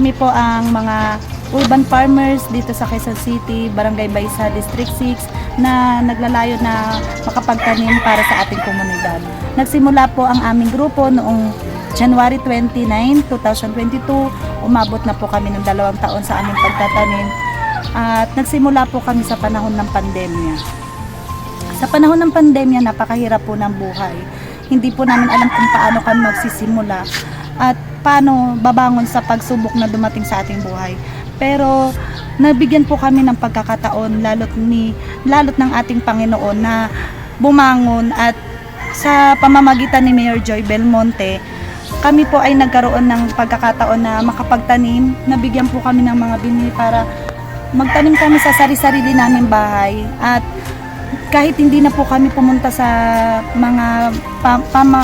Kami po ang mga urban farmers dito sa Quezon City, Barangay Baysa, District 6 na naglalayo na makapagtanim para sa ating komunidad. Nagsimula po ang aming grupo noong January 29, 2022. Umabot na po kami ng 2 taon sa aming pagtatanim at nagsimula po kami sa panahon ng pandemya. Sa panahon ng pandemya, napakahirap po ng buhay. Hindi po namin alam kung paano kami magsisimula at paano babangon sa pagsubok na dumating sa ating buhay. Pero nabigyan po kami ng pagkakataon lalot ng ating Panginoon na bumangon at sa pamamagitan ni Mayor Joy Belmonte, kami po ay nagkaroon ng pagkakataon na makapagtanim. Nabigyan po kami ng mga binhi para magtanim kami sa sari-sarili naming bahay at kahit hindi na po kami pumunta sa mga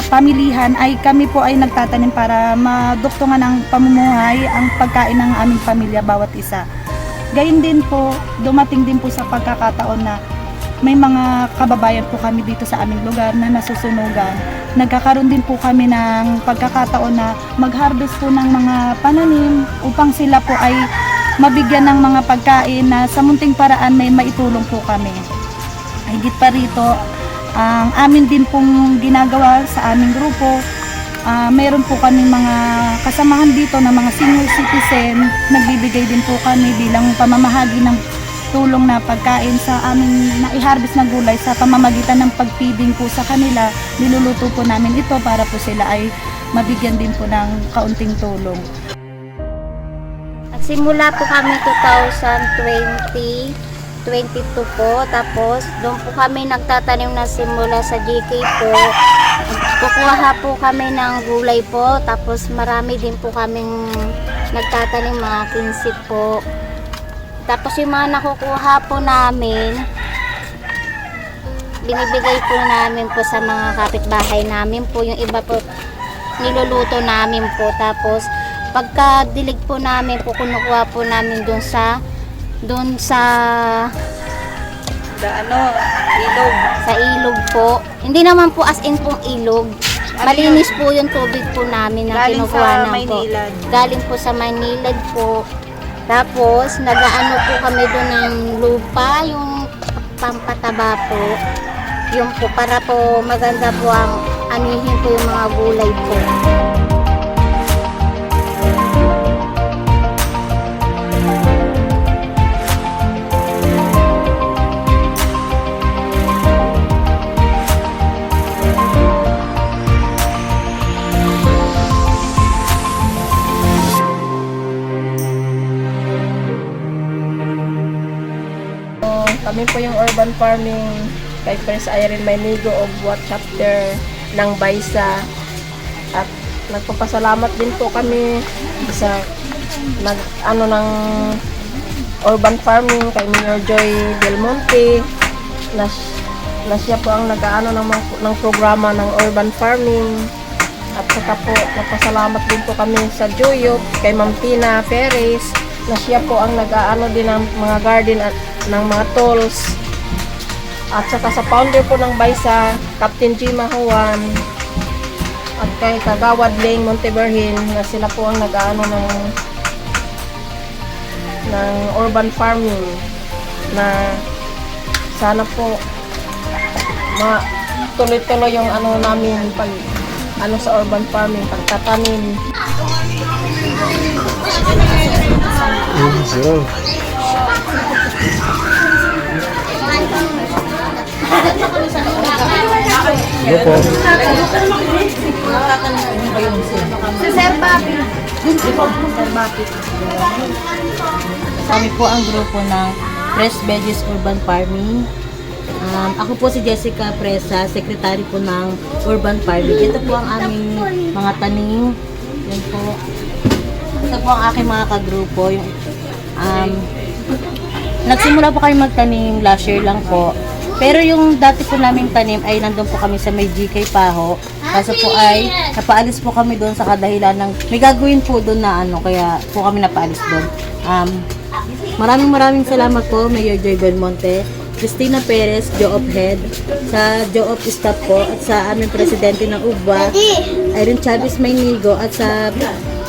pamilihan ay kami po ay nagtatanim para maduktungan ng pamumuhay ang pagkain ng aming pamilya bawat isa. Gayun din po, dumating din po sa pagkakataon na may mga kababayan po kami dito sa aming lugar na nasusunugan. Nagkakaroon din po kami ng pagkakataon na mag-harvest po ng mga pananim upang sila po ay mabigyan ng mga pagkain na sa munting paraan may maitulong po kami. Higit pa rito, ang amin din pong ginagawa sa aming grupo, meron po kami mga kasamahan dito na mga senior citizen, nagbibigay din po kami bilang pamamahagi ng tulong na pagkain sa aming na-harvest na gulay sa pamamagitan ng pag-feeding po sa kanila. Niluluto po namin ito para po sila ay mabigyan din po ng kaunting tulong. At simula po kami 2022 po, tapos doon po kami nagtatanim na simula sa GK po. Kukuha po kami ng gulay po, tapos marami din po kaming nagtatanim, mga 15 po. Tapos yung mga nakukuha po namin, binibigay po namin po sa mga kapitbahay namin po. Yung iba po niluluto namin po. Tapos pagka dilig po namin po, kinukuha po namin doon sa ilog. Sa ilog po. Hindi naman po as in pong ilog. Malinis po yung tubig po namin na kinukuha namin po. Galing po sa Maynilad po. Tapos nagaano po kami doon ng lupa, yung pampataba po. Yung po para po maganda po ang anihin po yung mga gulay po. Kami po yung urban farming kay Pres Irene Maynigo of What Chapter ng Baysa. At nagpapasalamat din po kami sa ng urban farming kay Mayor Joy Belmonte na siya po ang nag-aano ng programa ng urban farming. At saka po nagpasalamat din po kami sa Joyop kay Ma'am Tina Perez na siya po ang nag-aano din ng mga garden at ng mga tools. At saka sa founder po ng Baysa, Captain G. Mahuan, at kay Kagawad Ling Monteberhin na sila po ang nag-aano ng urban farming na sana po tuloy-tuloy yung namin sa urban farming, pagtatanim. Si Sir Papi. Kami po ang grupo ng Fresh Veggies Urban Farming. Ako po si Jessica Presa, secretary po ng Urban Farming. Ito po ang aming mga tanim. Yan po. Ito po ang aking mga kagrupo. Nagsimula po kami magtanim last year lang po. Pero yung dati po naming tanim ay nandun po kami sa may GK Paho. Kaso po ay napaalis po kami doon sa kadahilan ng may gagawin po doon na kaya po kami napaalis doon. Maraming salamat po Mayor Joy Belmonte, Cristina Perez, Joop Head, sa Joop Staff po, at sa aming presidente ng UBA, Irene Chavez Maynigo, at sa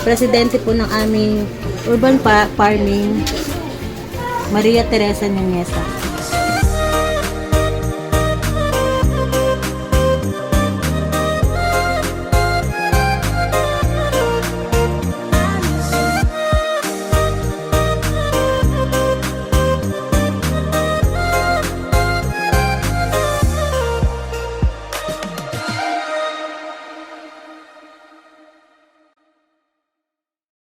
presidente po ng aming Urban Farming, Maria Teresa Nuneza.